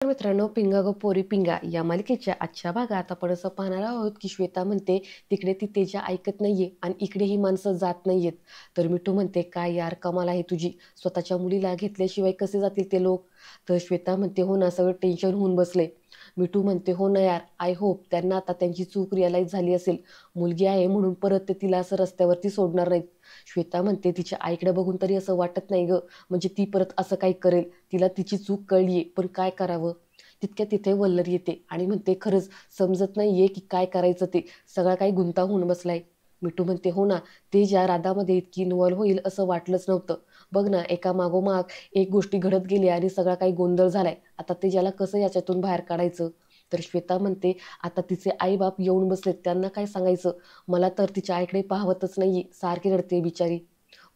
तर मित्रांनो, पिंगा गो पोरी पिंगा या मालिकेच्या आजच्या भागात आपण असं पाहणार आहोत की श्वेता म्हणते तिकडे ती तेजा ऐकत नाहीये आणि इकडे ही माणसं जात नाहीयेत. तर मिठू म्हणते काय यार कमाल आहे तुझी, स्वतःच्या मुलीला घेतल्याशिवाय कसे जातील ते लोक. तर श्वेता म्हणते हो ना, सगळं टेन्शन होऊन बसले. मिठू म्हणते हो ना यार, आय होप त्यांना आता त्यांची चूक रिअलाईज झाली असेल. मुलगी आहे म्हणून परत ते तिला असं रस्त्यावरती सोडणार नाहीत. श्वेता म्हणते तिच्या आईकडे बघून तरी असं वाटत नाही ग, म्हणजे ती परत असं काही करेल. तिला तिची चूक कळलीये पण काय करावं. तितक्या तिथे वल्लरी येते आणि म्हणते खरंच समजत नाहीये की काय करायचं ते, सगळा काही गुंता होऊन बसलाय. मिठू म्हणते हो ना, ते ज्या राधामध्ये इतकी इन्व्हॉल्व होईल असं वाटलंच नव्हतं. बघ ना, एका मागोमाग एक गोष्टी घडत गेली आणि सगळा काही गोंधळ झालाय. आता ते ज्याला कसं याच्यातून बाहेर काढायचं. तर श्वेता म्हणते आता तिचे आई बाप येऊन बसलेत, त्यांना काय सांगायचं. मला तर तिच्या आईकडे पाहवतच नाहीये, सारखी रडते बिचारी.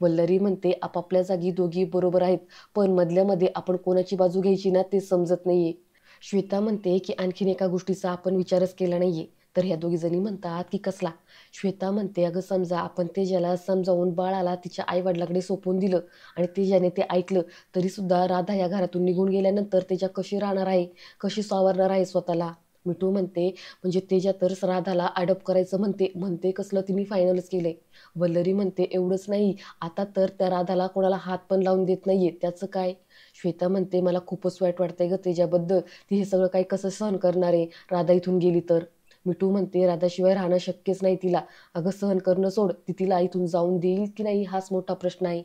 वल्लरी म्हणते आपापल्या जागी दोघी बरोबर आहेत, पण मधल्या मध्ये आपण कोणाची बाजू घ्यायची ना ते समजत नाहीये. श्वेता म्हणते की आणखीन एका गोष्टीचा आपण विचारच केला नाहीये. तर ह्या दोघी जणी म्हणतात की कसला. श्वेता म्हणते अगं समजा आपण तेजाला समजावून बाळाला तिच्या आई वडिलाकडे सोपवून दिलं आणि तेजाने ते ऐकलं, तरी सुद्धा राधा या घरातून निघून गेल्यानंतर तेजा कशी राहणार आहे, कशी सावरणार आहे स्वतःला. मिठू म्हणते म्हणजे तेजा तर राधाला अडॉप्ट करायचं म्हणते, म्हणते कसलं तिने फायनलच केलंय. वल्लरी म्हणते एवढंच नाही, आता तर त्या राधाला कोणाला हात पण लावून देत नाहीये, त्याचं काय. श्वेता म्हणते मला खूपच वाईट वाटतंय ग त्याच्याबद्दल, ती हे सगळं काही कसं सहन करणार आहे राधा इथून गेली तर. मिठू म्हणते राधाशिवाय राहणं शक्यच नाही तिला. अगं सहन करणं सोड, ती तिला इथून जाऊन देईल की नाही हाच मोठा प्रश्न आहे.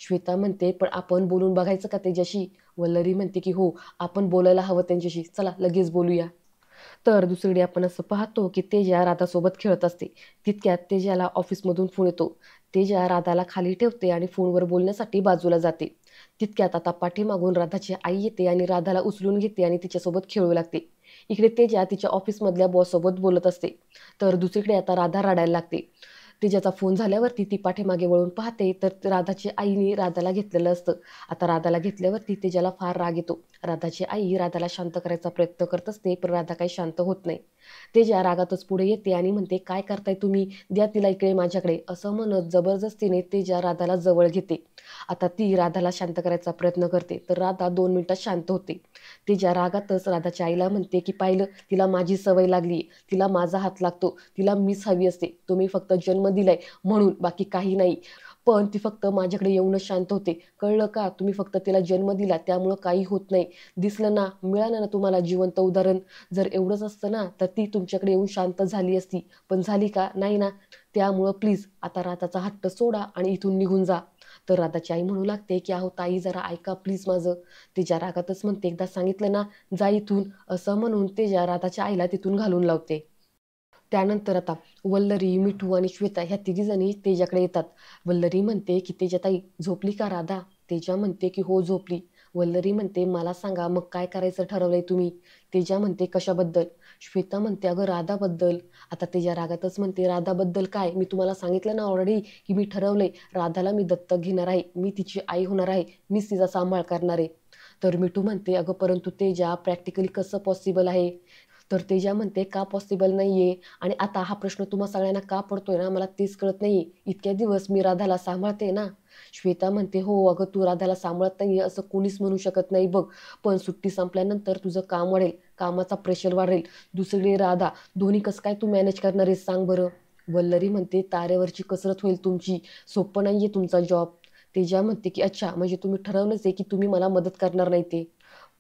श्वेता म्हणते पण आपण बोलून बघायचं का त्याच्याशी. वल्लरी म्हणते की हो, आपण बोलायला हवं त्यांच्याशी, चला लगेच बोलूया. तर दुसरीकडे आपण असं पाहतो की तेजा राधासोबत खेळत असते. तितक्यात तेजाला ऑफिसमधून फोन येतो. तेजा राधाला खाली ठेवते आणि फोनवर बोलण्यासाठी बाजूला जाते. तितक्यात आता पाठीमागून राधाची आई येते आणि राधाला उचलून घेते आणि तिच्यासोबत खेळू लागते. इकडे तेजा तिच्या ऑफिसमधल्या बॉससोबत बोलत असते. तर दुसरीकडे आता राधा रडायला लागते. तिच्याचा फोन झाल्यावरती ती पाठीमागे वळून पाहते तर राधाची आईने राधाला घेतलेलं असतं. आता राधाला घेतल्यावरती तेजाला फार राग येतो. राधाची आई राधाला शांत करायचा प्रयत्न करत असते पण राधा काही शांत होत नाही. तेजा रागातच पुढे येते आणि म्हणते काय करताय तुम्ही, द्या तिला इकडे माझ्याकडे, असं म्हणत जबरदस्तीने तेजा राधाला जवळ घेते. आता ती राधाला शांत करायचा प्रयत्न करते तर राधा 2 मिनिटात शांत होते. तेजा रागातच राधाच्या आईला म्हणते की पाहिलं, तिला माझी सवय लागली, तिला माझा हात लागतो, तिला मीच हवी असते, तुम्ही फक्त जन्म दिलाय म्हणून, बाकी काही नाही. पण ती फक्त माझ्याकडे येऊनच शांत होते, कळलं का. तुम्ही फक्त तिला जन्म दिला त्यामुळं काही होत नाही. दिसलं ना, मिळालं ना तुम्हाला जिवंत उदाहरण. जर एवढंच असतं ना तर ती तुमच्याकडे येऊन शांत झाली असती, पण झाली का नाही ना. त्यामुळं प्लीज आता राधाचा हट्ट सोडा आणि इथून निघून जा. तर राधाची आई म्हणू लागते की अहो ताई जरा ऐका प्लीज माझं. तिच्या रागातच म्हणते एकदा सांगितलं ना, जा इथून, असं म्हणून तेजा राधाच्या आईला तिथून घालून लावते. त्यानंतर आता वल्लरी, मिठू आणि श्वेता ह्या तिघीजणी तेजाकडे येतात. वल्लरी म्हणते की तेजाताई झोपली का राधा. तेजा म्हणते की हो झोपली. वल्लरी म्हणते मला सांगा मग काय करायचं ठरवलंय तुम्ही. तेजा म्हणते कशाबद्दल. श्वेता म्हणते अगं राधाबद्दल. आता तेजा रागातच म्हणते राधाबद्दल काय, मी तुम्हाला सांगितलं ना ऑलरेडी की मी ठरवलंय, राधाला मी दत्तक घेणार आहे, मी तिची आई होणार आहे, मीच तिचा सांभाळ करणार आहे. तर मिठू म्हणते अगं परंतु तेजा प्रॅक्टिकली कसं पॉसिबल आहे. तर तेजा म्हणते का पॉसिबल नाहीये, आणि आता हा प्रश्न तुम्हा सगळ्यांना का पडतोय ना मला तेच कळत नाहीये. इतक्या दिवस मी राधाला सांभाळते ना. श्वेता म्हणते हो अगं तू राधाला सांभाळत नाहीये असं कोणीच म्हणू शकत नाही बघ, पण सुट्टी संपल्यानंतर तुझं काम वाढेल, कामाचा प्रेशर वाढेल, दुसरीकडे राधा, दोन्ही कसं काय तू मॅनेज करणार आहेस सांग बरं. वल्लरी म्हणते तारेवरची कसरत होईल तुमची, सोपं नाहीये तुमचा जॉब. तेजा म्हणते की अच्छा म्हणजे तुम्ही ठरवलंच आहे की तुम्ही मला मदत करणार नाही ते.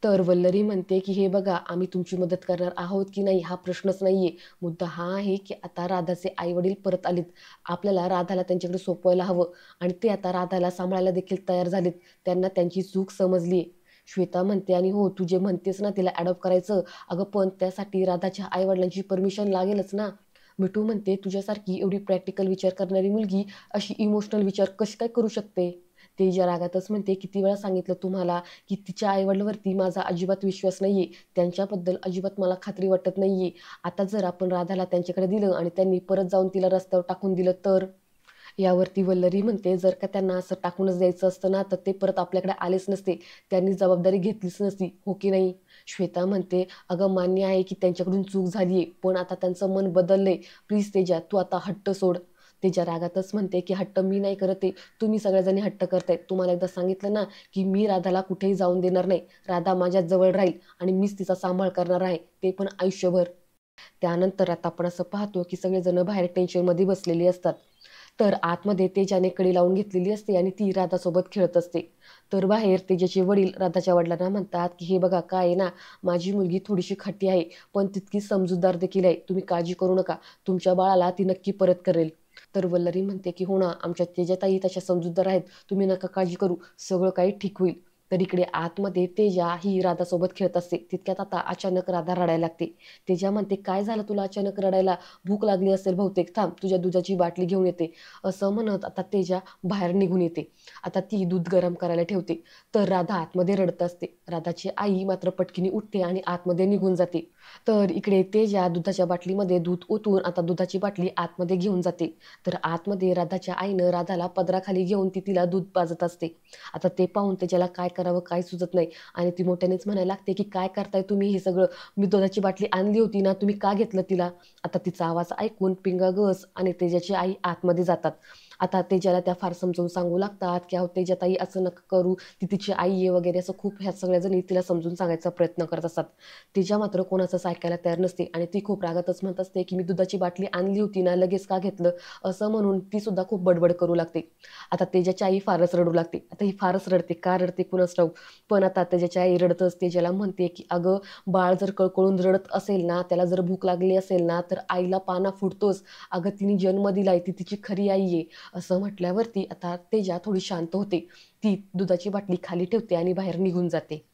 तर वल्लरी म्हणते की हे बघा आम्ही तुमची मदत करणार आहोत की नाही हा प्रश्नच नाहीये. मुद्दा हा आहे की आता राधाचे आई वडील परत आलेत, आपल्याला राधाला त्यांच्याकडे सोपवायला हवं आणि ते आता राधाला सांभाळायला देखील तयार झालेत. त्यांना त्यांची चूक समजली. श्वेता म्हणते आणि हो तू जे म्हणतेस ना तिला अडॉप्ट करायचं, अगं पण त्यासाठी राधाच्या आई वडिलांची परमिशन लागेलच ना. मिठू म्हणते तुझ्यासारखी एवढी प्रॅक्टिकल विचार करणारी मुलगी अशी इमोशनल विचार कशी काय करू शकते. ते ज्या रागातच म्हणते किती वेळा सांगितलं तुम्हाला की तिच्या आईवडिलांवरती माझा अजिबात विश्वास नाहीये, त्यांच्याबद्दल अजिबात मला खात्री वाटत नाहीये. आता जर आपण राधाला त्यांच्याकडे दिलं आणि त्यांनी परत जाऊन तिला रस्त्यावर टाकून दिलं तर. यावरती वल्लरी म्हणते जर का त्यांना असं टाकूनच द्यायचं असतं ना तर ते परत आपल्याकडे आलेच नसते, त्यांनी जबाबदारी घेतलीच नसती, हो की नाही. श्वेता म्हणते अगं मान्य आहे की त्यांच्याकडून चूक झालीये पण आता त्यांचं मन बदललंय, प्लीज तेजा तू आता हट्ट सोड. तेजा रागातच म्हणते की हट्ट मी नाही करत आहे, तुम्ही सगळ्याजणी हट्ट करताय. तुम्हाला एकदा सांगितलं ना की मी राधाला कुठेही जाऊन देणार नाही. राधा माझ्याच जवळ राहील आणि मीच तिचा सांभाळ करणार आहे, ते पण आयुष्यभर. त्यानंतर आता आपण असं पाहतो की सगळेजण बाहेर टेन्शनमध्ये बसलेली असतात. तर आतमध्ये तेजाने कडी लावून घेतलेली असते आणि ती राधासोबत खेळत असते. तर बाहेर तेजाचे वडील राधाच्या वडिलांना म्हणतात की हे बघा काय आहे ना, माझी मुलगी थोडीशी खट्टी आहे, पण तितकी समजूतदार देखील आहे. तुम्ही काळजी करू नका, तुमच्या बाळाला ती नक्की परत करेल. तर वल्लरी म्हणते की हो ना, आमच्या तेजाताई तशा समजूतदार आहेत, तुम्ही नका काळजी करू, सगळं काही ठीक होईल. तर इकडे आतमध्ये तेजा ही राधासोबत खेळत असते. तितक्यात आता अचानक राधा रडायला लागते. तेजा म्हणते काय झालं तुला अचानक रडायला? भूक लागली असेल बहुतेक, थांब तुझ्या दुधाची बाटली घेऊन येते. असं म्हणत आता तेजा बाहेर निघून येते. आता ती दूध गरम करायला ठेवते. तर राधा आतमध्ये रडत असते. राधाची आई मात्र पटकीने उठते आणि आतमध्ये निघून जाते. तर इकडे तेजा दुधाच्या बाटलीमध्ये दूध ओतून आता दुधाची बाटली आतमध्ये घेऊन जाते. तर आतमध्ये राधाच्या आईनं राधाला पदराखाली घेऊन तिला दूध पाजत असते. आता ते पाहून तेजाला काय करावं काय सुचत नाही आणि ती मोठ्यानेच म्हणायला लागते की काय करताय तुम्ही हे सगळं? मी दुधाची बाटली आणली होती ना, तुम्ही का घेतलं तिला? आता तिचा आवाज ऐकून पिंगा गस आणि तेजाची आई आतमध्ये जातात. आता तेजाला त्या फार समजावून सांगू लागतात की अहो तेजाताई असं नका करू, ती तिची आई आहे वगैरे, असं खूप ह्या सगळ्या जणी तिला समजून सांगायचा प्रयत्न करत असतात. तेजा मात्र कोणाचंच ऐकायला तयार नसते आणि ती खूप रागातच म्हणत असते की मी दुधाची बाटली आणली होती ना, लगेच का घेतलं? असं म्हणून ती सुद्धा खूप बडबड करू लागते. आता तेजाची आई फारच रडू लागते. आता ही फारच रडते, का रडते कुणास ठाऊक. पण आता तेजाची आई रडतच तेजाला म्हणते की अगं, बाळ जर कळकळून रडत असेल ना, त्याला जर भूक लागली असेल ना, तर आईला पाना फुटतोच. अगं तिने जन्म दिलाय, ती तिची खरी आई आहे. असं म्हटल्यावरती आता तेजा थोडी शांत होते. ती दुधाची बाटली खाली ठेवते आणि बाहेर निघून जाते.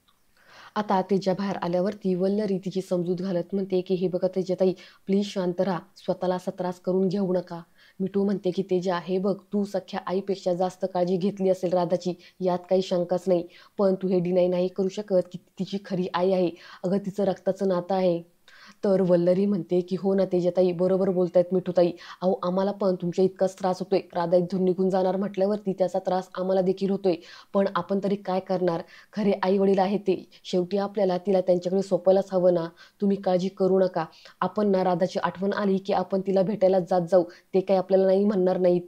आता तेच्या बाहेर आल्यावरती वल्लरी तिची समजूत घालत म्हणते की हे बघा तेजताई, प्लीज शांत राहा, स्वतःला असा त्रास करून घेऊ नका. मिठू म्हणते की तेजा हे बघ, तू सख्या आईपेक्षा जास्त काळजी घेतली असेल राधाची, यात काही शंकाच नाही. पण तू हे डिनाय नाही करू शकत की ती तिची खरी आई आहे. अगं तिचं रक्ताचं नातं आहे. तर वल्लरी म्हणते की हो ना तेजताई, बरोबर बोलतायत मिठूताई. अहो आम्हाला पण तुमच्या इतकाच त्रास होतोय. राधा इथून निघून जाणार म्हटल्यावरती त्याचा त्रास आम्हाला देखील होतोय. पण आपण तरी काय करणार? खरे आई वडील आहेत ते. शेवटी आपल्याला तिला त्यांच्याकडे सोपायलाच हवं ना. तुम्ही काळजी करू नका. आपण ना राधाची आठवण आली की आपण तिला भेटायला जात जाऊ. ते काही आपल्याला नाही म्हणणार नाहीत.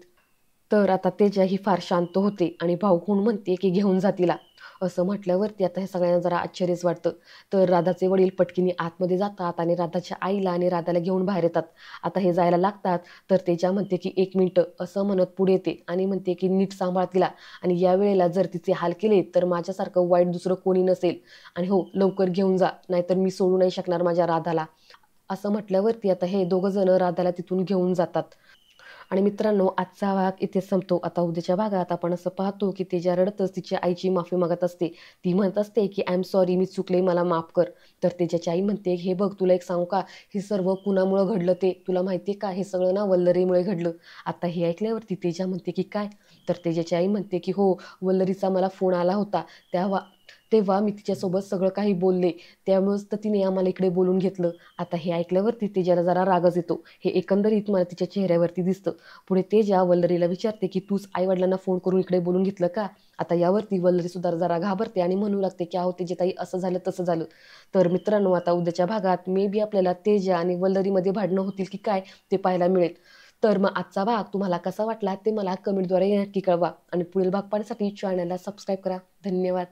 तर आता तेजा ही फार शांत होते आणि भावखून म्हणते की घेऊन जा तिला. असं म्हटल्यावरती आता हे सगळ्यांना जरा आश्चर्यच वाटतं. तर राधाचे वडील पटकीने आतमध्ये जातात आणि राधाच्या आईला आणि राधाला घेऊन बाहेर येतात. आता हे जायला लागतात. तर तेजा म्हणते की एक मिनिटं असं म्हणत पुढे येते आणि म्हणते की नीट सांभाळ तिला आणि या वेळेला जर तिचे हाल केले तर माझ्यासारखं वाईट दुसरं कोणी नसेल. आणि हो लवकर घेऊन जा, नाहीतर मी सोडू नाही शकणार माझ्या राधाला. असं म्हटल्यावरती आता हे दोघं जण राधाला तिथून घेऊन जातात. आणि मित्रांनो, आजचा भाग इथे संपतो. आता उद्याच्या भागात आपण असं पाहतो की तेजा रडतच तिच्या आईची माफी मागत असते. ती म्हणत असते की आय एम सॉरी, मी चुकले, मला माफ कर. तर तेजाची आई म्हणते हे बघ, तुला एक सांगू का, हे सर्व कुणामुळं घडलं ते तुला माहिती आहे का? हे सगळं ना वल्लरीमुळे घडलं. आता हे ऐकल्यावरती तेजा म्हणते की काय? तर तेजाची आई म्हणते की हो, वल्लरीचा मला फोन आला होता. तेव्हा तेव्हा मी तिच्यासोबत सगळं काही बोलले. त्यामुळेच तर तिने आम्हाला इकडे बोलून घेतलं. आता हे ऐकल्यावरती तेजाला जरा रागच येतो. हे एकंदरीत मला तिच्या चेहऱ्यावरती दिसतं. पुढे तेजा वल्लरीला विचारते की तूच आईवडिलांना फोन करून इकडे बोलून घेतलं का? आता यावरती वल्लरी सुद्धा जरा घाबरते आणि म्हणू लागते की अहो तेजताई, असं झालं तसं झालं. तर मित्रांनो, आता उद्याच्या भागात मे बी आपल्याला तेजा आणि वल्लरीमध्ये भांडणं होतील की काय ते पाहायला मिळेल. तर मग आजचा भाग तुम्हाला कसा वाटला ते मला कमेंटद्वारे नक्की कळवा आणि पुढील भाग पाहण्यासाठी चॅनलला सबस्क्राईब करा. धन्यवाद.